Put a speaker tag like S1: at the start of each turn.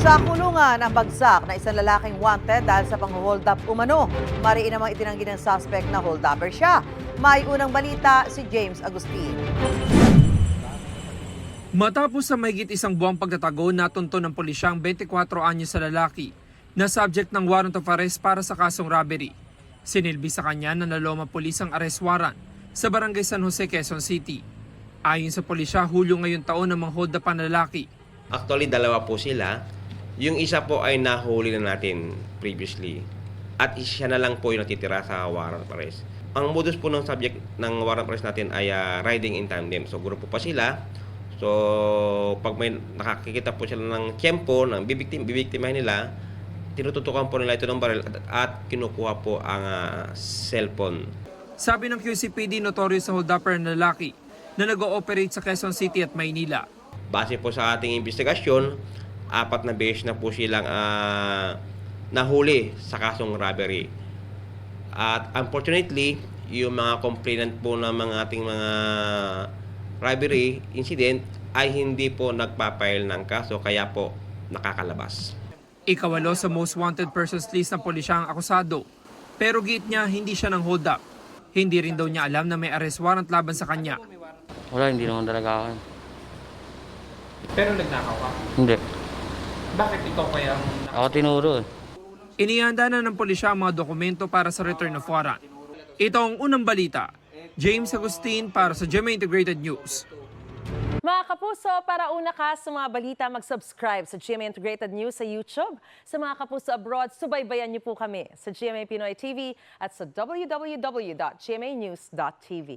S1: Sa kulungan ang bagsak na isang lalaking wanted dahil sa pang-hold up umano. Mariin namang itinanggi ng suspect na hold-upper siya. May unang balita si James Agustin.
S2: Matapos sa mahigit isang buwang pagtatago, natunto ng pulisya ang 24 anyos sa lalaki na subject ng warrant of arrest para sa kasong robbery. Sinilbi sa kanya ng Laloma Police ang arrest warrant sa Barangay San Jose, Quezon City. Ayon sa pulisya, Hulyo ngayong taon ang hold up ang lalaki.
S3: Actually, dalawa po sila. Yung isa po ay nahuli na natin previously. At siya na lang po yung natitira sa warrant of arrest. Ang modus po ng subject ng warrant of arrest natin ay riding in tandem. So, grupo pa sila. So, pag may nakakikita po sila ng tiyempo, ng bibiktimahin nila, tinututukan po nila ito ng baril at kinukuha po ang cellphone.
S2: Sabi ng QCPD, notorious sa hold-upper na lalaki na nag-ooperate sa Quezon City at Maynila.
S3: Base po sa ating investigasyon, 4 na beses na po silang nahuli sa kasong robbery. At unfortunately, yung mga complainant po ng mga ating mga robbery incident ay hindi po nagpapail ng kaso kaya po nakakalabas.
S2: Ikawalo sa most wanted persons list ng pulisya ang akusado. Pero giit niya hindi siya ng hold up. Hindi rin daw niya alam na may arrest warrant laban sa kanya.
S4: Wala, hindi naman talaga ako.
S2: Pero nagnakaw ka?
S4: Hindi.
S2: Bakit ikaw kaya ang...
S4: Ako tinuro.
S2: Inihanda na ng pulisya ang mga dokumento para sa return of warrant. Ito ang unang balita. James Agustin para sa GMA Integrated News.
S5: Mga kapuso, para una ka sa mga balita, mag-subscribe sa GMA Integrated News sa YouTube. Sa mga kapuso abroad, subaybayan niyo po kami sa GMA Pinoy TV at sa www.gmanews.tv.